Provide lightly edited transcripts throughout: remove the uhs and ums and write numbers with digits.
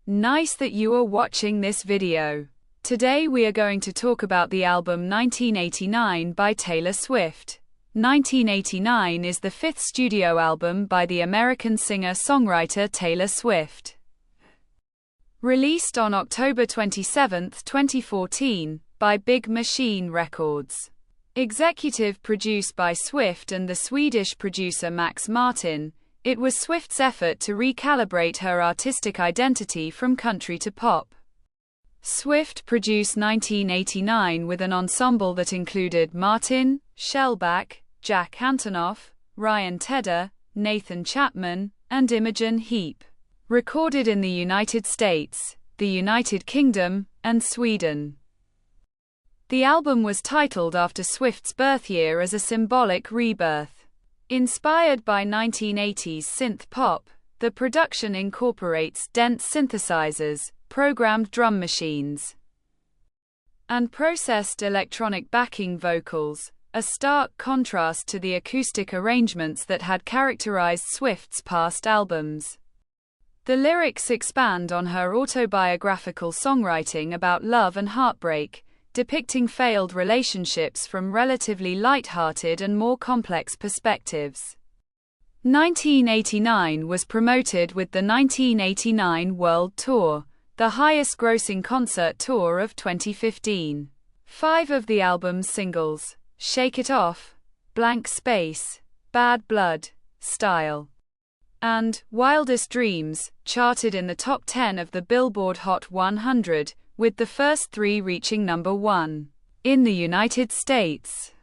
Nice that you are watching this video. Today we are going to talk about the album 1989 by Taylor Swift. 1989 is the fifth studio album by the American singer-songwriter Taylor Swift. Released on October 27, 2014, by Big Machine Records. Executive produced by Swift and the Swedish producer Max Martin, it was Swift's effort to recalibrate her artistic identity from country to pop. Swift produced 1989 with an ensemble that included Martin, Shellback, Jack Antonoff, Ryan Tedder, Nathan Chapman, and Imogen Heap. Recorded in the United States, the United Kingdom, and Sweden. The album was titled after Swift's birth year as a symbolic rebirth. Inspired by 1980s synth pop, the production incorporates dense synthesizers, programmed drum machines, and processed electronic backing vocals, a stark contrast to the acoustic arrangements that had characterized Swift's past albums. The lyrics expand on her autobiographical songwriting about love and heartbreak, depicting failed relationships from relatively light-hearted and more complex perspectives. 1989 was promoted with the 1989 World Tour, the highest-grossing concert tour of 2015. 5 of the album's singles, Shake It Off, Blank Space, Bad Blood, Style, and Wildest Dreams, charted in the top 10 of the Billboard Hot 100, with the first 3 reaching number 1. In the United States,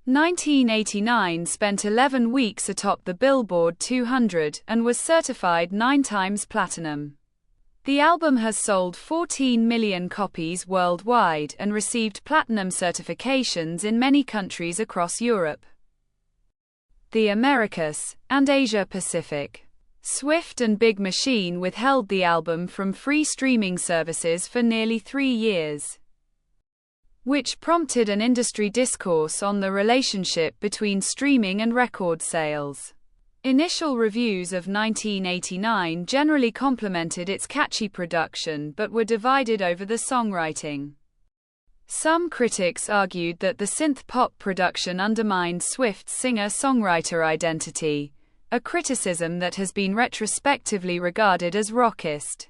1989 spent 11 weeks atop the Billboard 200 and was certified 9 times platinum. The album has sold 14 million copies worldwide and received platinum certifications in many countries across Europe, the Americas, and Asia Pacific. Swift and Big Machine withheld the album from free streaming services for nearly 3 years, which prompted an industry discourse on the relationship between streaming and record sales. Initial reviews of 1989 generally complimented its catchy production but were divided over the songwriting. Some critics argued that the synth-pop production undermined Swift's singer-songwriter identity, a criticism that has been retrospectively regarded as rockist.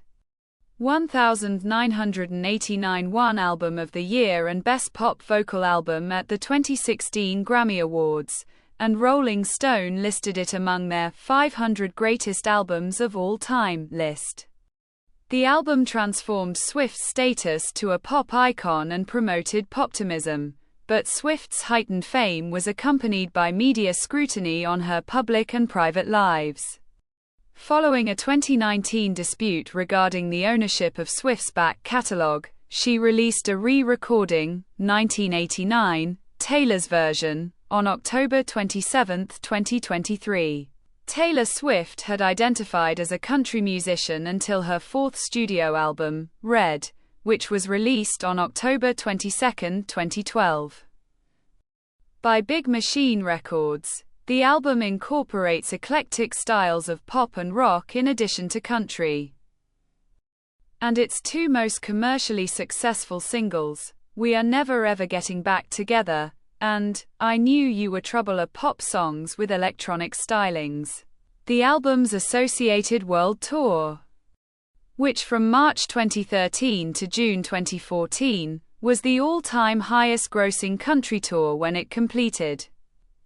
1989 won Album of the Year and Best Pop Vocal Album at the 2016 Grammy Awards, and Rolling Stone listed it among their 500 Greatest Albums of All Time list. The album transformed Swift's status to a pop icon and promoted poptimism, but Swift's heightened fame was accompanied by media scrutiny on her public and private lives. Following a 2019 dispute regarding the ownership of Swift's back catalog, she released a re-recording, 1989, Taylor's version, on October 27, 2023. Taylor Swift had identified as a country musician until her 4th studio album, Red, which was released on October 22, 2012. By Big Machine Records, the album incorporates eclectic styles of pop and rock in addition to country. And its 2 most commercially successful singles, We Are Never Ever Getting Back Together, and I Knew You Were Trouble, are pop songs with electronic stylings. The album's associated world tour, which from March 2013 to June 2014, was the all-time highest-grossing country tour when it completed.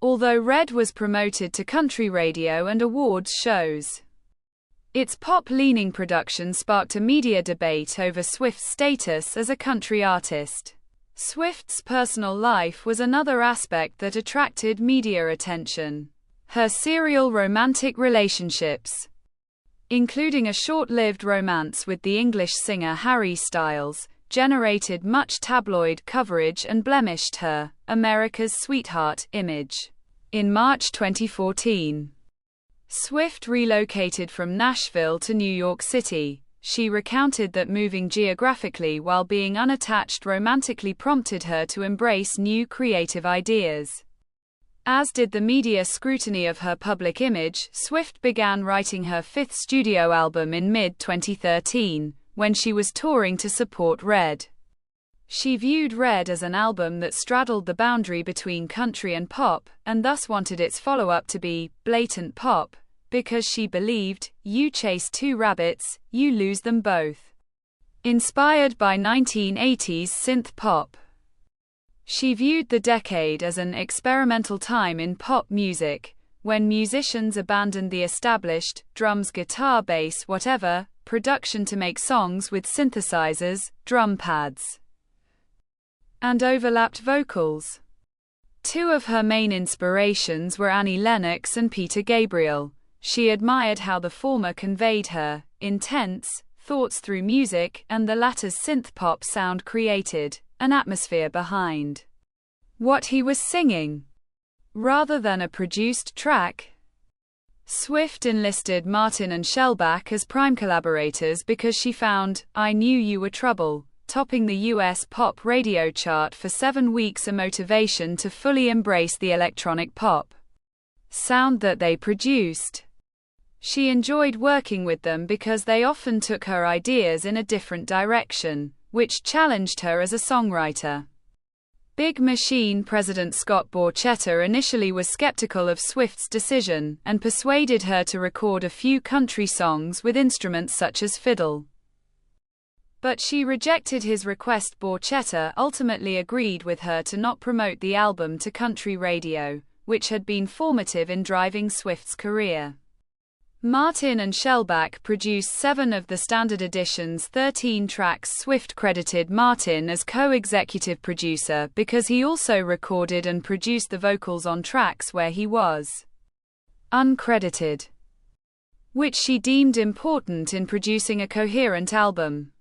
Although Red was promoted to country radio and awards shows, its pop-leaning production sparked a media debate over Swift's status as a country artist. Swift's personal life was another aspect that attracted media attention. Her serial romantic relationships, including a short-lived romance with the English singer Harry Styles, generated much tabloid coverage and blemished her America's sweetheart image. In March 2014, Swift relocated from Nashville to New York City. She recounted that moving geographically while being unattached romantically prompted her to embrace new creative ideas. As did the media scrutiny of her public image, Swift began writing her fifth studio album in mid-2013, when she was touring to support Red. She viewed Red as an album that straddled the boundary between country and pop, and thus wanted its follow-up to be blatant pop, because she believed, you chase two rabbits, you lose them both. Inspired by 1980s synth pop, she viewed the decade as an experimental time in pop music, when musicians abandoned the established, drums, guitar, bass, whatever, production to make songs with synthesizers, drum pads, and overlapped vocals. Two of her main inspirations were Annie Lennox and Peter Gabriel. She admired how the former conveyed her intense thoughts through music, and the latter's synth-pop sound created an atmosphere behind what he was singing, rather than a produced track. Swift enlisted Martin and Shellback as prime collaborators because she found I Knew You Were Trouble topping the US pop radio chart for 7 weeks a motivation to fully embrace the electronic pop sound that they produced. She enjoyed working with them because they often took her ideas in a different direction, which challenged her as a songwriter. Big Machine president Scott Borchetta initially was skeptical of Swift's decision, and persuaded her to record a few country songs with instruments such as fiddle. But she rejected his request. Borchetta ultimately agreed with her to not promote the album to country radio, which had been formative in driving Swift's career. Martin and Shellback produced 7 of the standard edition's 13 tracks. Swift credited Martin as co-executive producer because he also recorded and produced the vocals on tracks where he was uncredited, which she deemed important in producing a coherent album.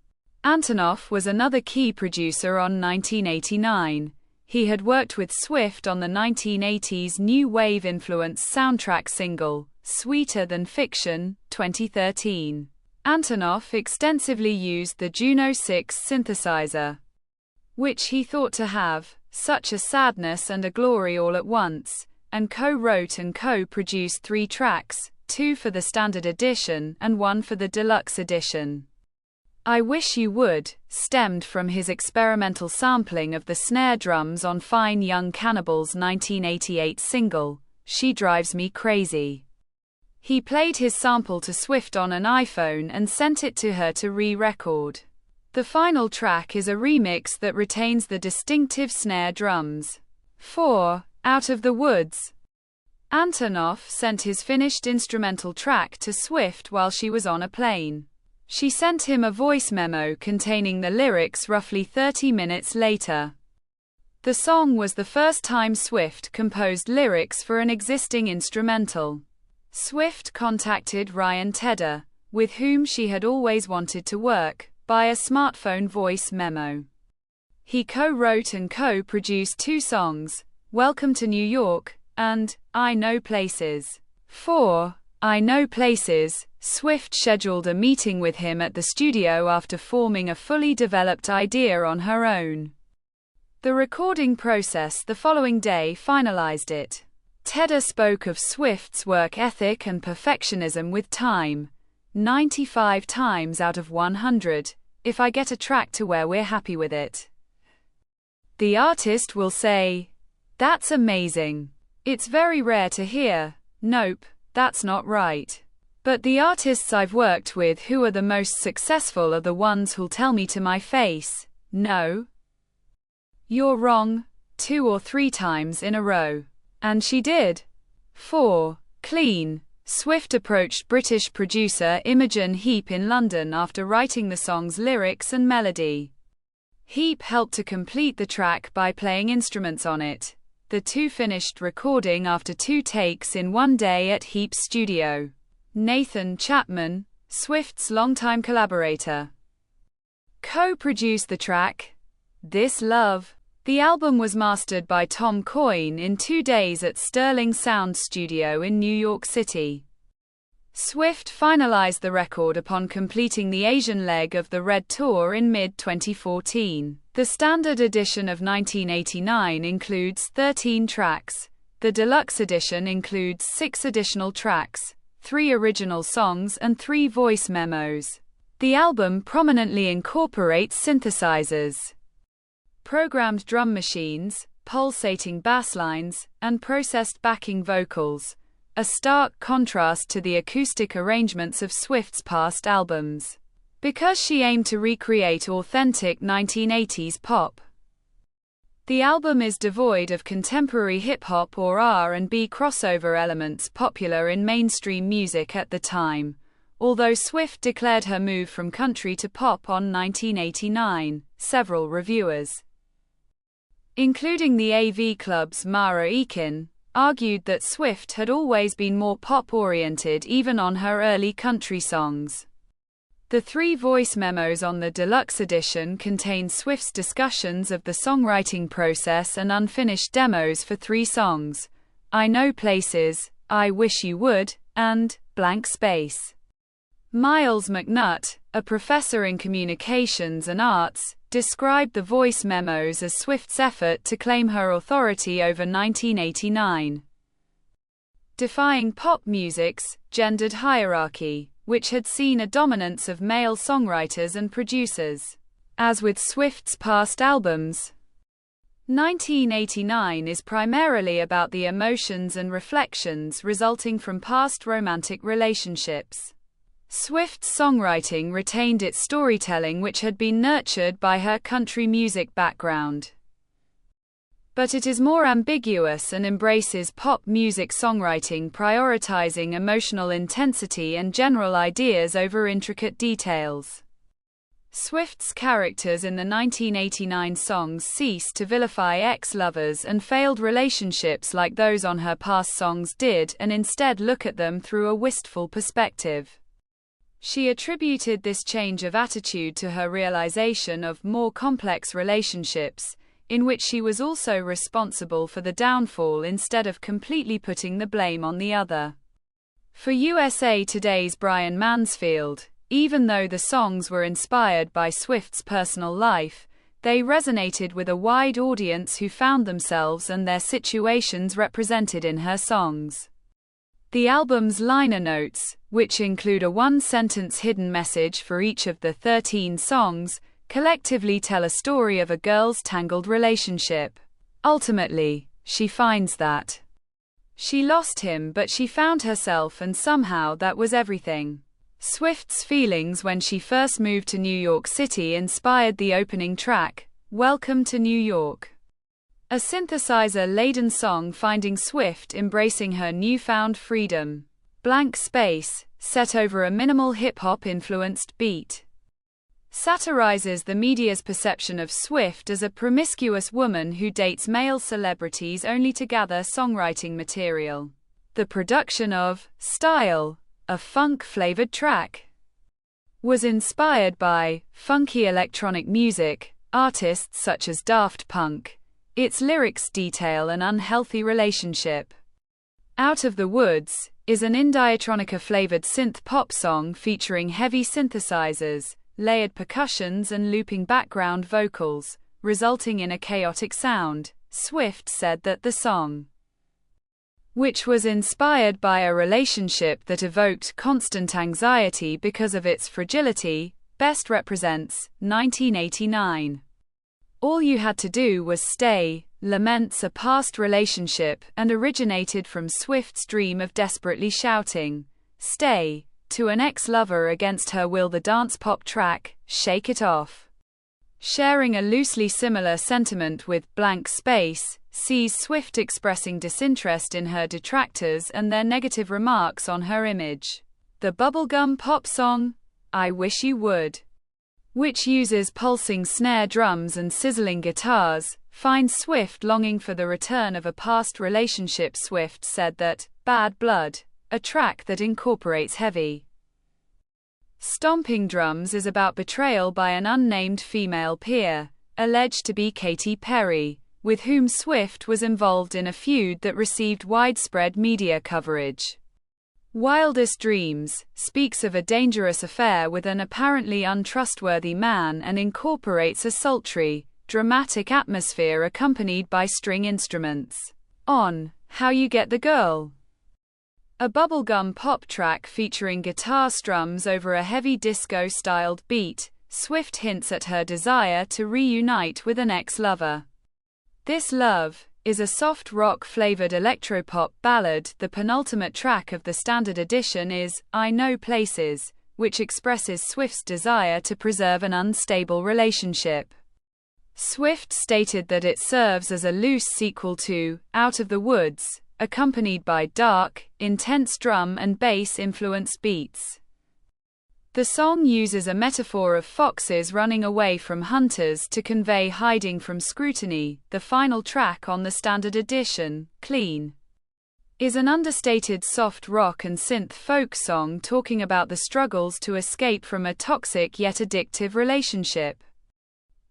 Antonoff was another key producer on 1989. He had worked with Swift on the 1980s new wave-influenced soundtrack single, Sweeter Than Fiction, 2013. Antonoff extensively used the Juno 6 synthesizer, which he thought to have such a sadness and a glory all at once, and co-wrote and co-produced 3 tracks, 2 for the standard edition and 1 for the deluxe edition. I Wish You Would stemmed from his experimental sampling of the snare drums on Fine Young Cannibal's 1988 single, She Drives Me Crazy. He played his sample to Swift on an iPhone and sent it to her to re-record. The final track is a remix that retains the distinctive snare drums. 4. Out of the Woods. Antonoff sent his finished instrumental track to Swift while she was on a plane. She sent him a voice memo containing the lyrics roughly 30 minutes later. The song was the first time Swift composed lyrics for an existing instrumental. Swift contacted Ryan Tedder, with whom she had always wanted to work, by a smartphone voice memo. He co-wrote and co-produced 2 songs, Welcome to New York, and I Know Places. 4. I Know Places. Swift scheduled a meeting with him at the studio after forming a fully developed idea on her own. The recording process the following day finalized it. Tedder spoke of Swift's work ethic and perfectionism with time. 95 times out of 100, if I get a track to where we're happy with it, the artist will say, that's amazing. It's very rare to hear, nope, that's not right. But the artists I've worked with who are the most successful are the ones who'll tell me to my face, no, you're wrong, 2 or 3 times in a row. And she did. 4. Clean. Swift approached British producer Imogen Heap in London after writing the song's lyrics and melody. Heap helped to complete the track by playing instruments on it. The 2 finished recording after 2 takes in 1 day at Heap's studio. Nathan Chapman, Swift's longtime collaborator, co-produced the track, This Love. The album was mastered by Tom Coyne in 2 days at Sterling Sound Studio in New York City. Swift finalized the record upon completing the Asian leg of the Red Tour in mid-2014. The standard edition of 1989 includes 13 tracks. The deluxe edition includes 6 additional tracks, 3 original songs and 3 voice memos. The album prominently incorporates synthesizers, programmed drum machines, pulsating bass lines, and processed backing vocals, a stark contrast to the acoustic arrangements of Swift's past albums. Because she aimed to recreate authentic 1980s pop, the album is devoid of contemporary hip-hop or R&B crossover elements popular in mainstream music at the time, although Swift declared her move from country to pop on 1989. Several reviewers, including the AV Club's Mara Eakin, argued that Swift had always been more pop-oriented even on her early country songs. The 3 voice memos on the deluxe edition contain Swift's discussions of the songwriting process and unfinished demos for 3 songs: I Know Places, I Wish You Would, and Blank Space. Miles McNutt, a professor in communications and arts, described the voice memos as Swift's effort to claim her authority over 1989, defying pop music's gendered hierarchy, which had seen a dominance of male songwriters and producers. As with Swift's past albums, 1989 is primarily about the emotions and reflections resulting from past romantic relationships. Swift's songwriting retained its storytelling, which had been nurtured by her country music background, but it is more ambiguous and embraces pop music songwriting, prioritizing emotional intensity and general ideas over intricate details. Swift's characters in the 1989 songs cease to vilify ex-lovers and failed relationships like those on her past songs did, and instead look at them through a wistful perspective. She attributed this change of attitude to her realization of more complex relationships, in which she was also responsible for the downfall instead of completely putting the blame on the other. For USA Today's Brian Mansfield, even though the songs were inspired by Swift's personal life, they resonated with a wide audience who found themselves and their situations represented in her songs. The album's liner notes, which include a 1-sentence hidden message for each of the 13 songs, collectively tell a story of a girl's tangled relationship. Ultimately, she finds that she lost him, but she found herself, and somehow that was everything. Swift's feelings when she first moved to New York City inspired the opening track, Welcome to New York, a synthesizer-laden song finding Swift embracing her newfound freedom. Blank Space, set over a minimal hip-hop influenced beat, satirizes the media's perception of Swift as a promiscuous woman who dates male celebrities only to gather songwriting material. The production of Style, a funk-flavored track, was inspired by funky electronic music artists such as Daft Punk. Its lyrics detail an unhealthy relationship. Out of the Woods is an Indiatronica-flavored synth pop song featuring heavy synthesizers, layered percussions and looping background vocals, resulting in a chaotic sound. Swift said that the song, which was inspired by a relationship that evoked constant anxiety because of its fragility, best represents 1989. All You Had to Do Was Stay laments a past relationship and originated from Swift's dream of desperately shouting, "Stay," to an ex-lover against her will. The dance-pop track, Shake It Off, sharing a loosely similar sentiment with Blank Space, sees Swift expressing disinterest in her detractors and their negative remarks on her image. The bubblegum pop song, I Wish You Would, which uses pulsing snare drums and sizzling guitars, finds Swift longing for the return of a past relationship. Swift said that Bad Blood, a track that incorporates heavy stomping drums, is about betrayal by an unnamed female peer, alleged to be Katy Perry, with whom Swift was involved in a feud that received widespread media coverage. Wildest Dreams speaks of a dangerous affair with an apparently untrustworthy man and incorporates a sultry, dramatic atmosphere accompanied by string instruments. On How You Get the Girl. A bubblegum pop track featuring guitar strums over a heavy disco-styled beat, Swift hints at her desire to reunite with an ex-lover. This Love is a soft rock-flavored electropop ballad. The penultimate track of the standard edition is I Know Places, which expresses Swift's desire to preserve an unstable relationship. Swift stated that it serves as a loose sequel to Out of the Woods, accompanied by dark, intense drum and bass-influenced beats. The song uses a metaphor of foxes running away from hunters to convey hiding from scrutiny. The final track on the standard edition, Clean, is an understated soft rock and synth folk song talking about the struggles to escape from a toxic yet addictive relationship.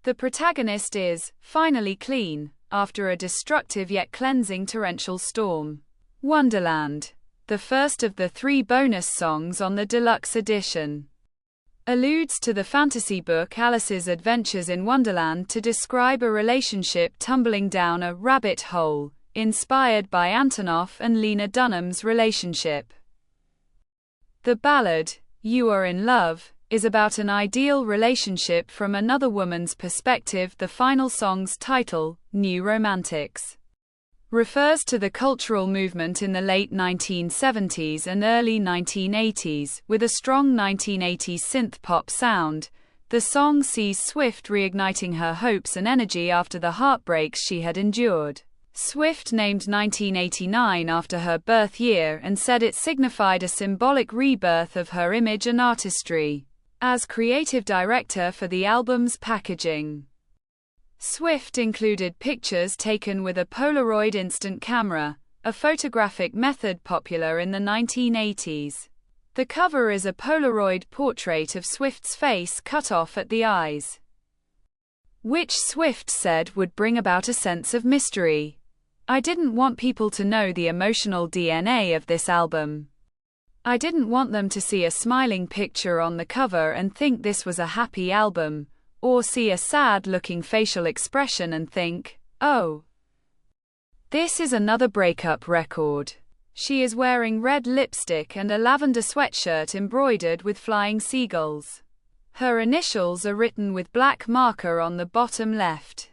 The protagonist is finally clean after a destructive yet cleansing torrential storm. Wonderland, the first of the 3 bonus songs on the deluxe edition, alludes to the fantasy book Alice's Adventures in Wonderland to describe a relationship tumbling down a rabbit hole, inspired by Antonoff and Lena Dunham's relationship. The ballad, You Are in Love, is about an ideal relationship from another woman's perspective. The final song's title, New Romantics, refers to the cultural movement in the late 1970s and early 1980s, with a strong 1980s synth-pop sound. The song sees Swift reigniting her hopes and energy after the heartbreaks she had endured. Swift named 1989 after her birth year and said it signified a symbolic rebirth of her image and artistry. As creative director for the album's packaging, Swift included pictures taken with a Polaroid instant camera, a photographic method popular in the 1980s. The cover is a Polaroid portrait of Swift's face cut off at the eyes, which Swift said would bring about a sense of mystery. I didn't want people to know the emotional DNA of this album. I didn't want them to see a smiling picture on the cover and think this was a happy album, or see a sad-looking facial expression and think, oh, this is another breakup record. She is wearing red lipstick and a lavender sweatshirt embroidered with flying seagulls. Her initials are written with black marker on the bottom left,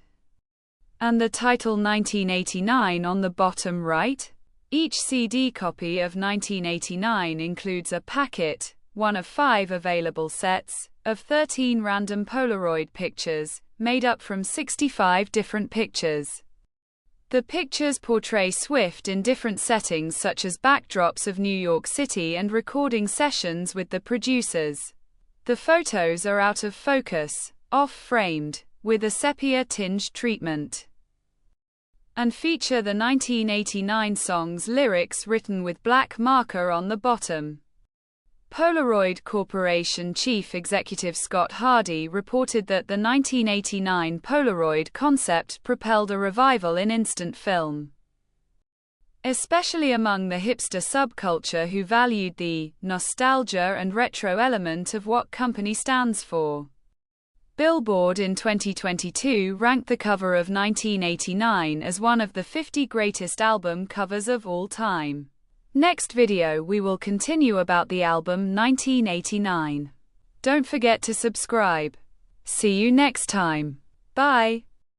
and the title 1989 on the bottom right. Each CD copy of 1989 includes a packet, one of 5 available sets, of 13 random Polaroid pictures, made up from 65 different pictures. The pictures portray Swift in different settings such as backdrops of New York City and recording sessions with the producers. The photos are out of focus, off-framed, with a sepia-tinged treatment, and feature the 1989 song's lyrics written with black marker on the bottom. Polaroid Corporation Chief Executive Scott Hardy reported that the 1989 Polaroid concept propelled a revival in instant film, especially among the hipster subculture who valued the nostalgia and retro element of what company stands for. Billboard in 2022 ranked the cover of 1989 as one of the 50 greatest album covers of all time. Next video we will continue about the album 1989. Don't forget to subscribe. See you next time. Bye.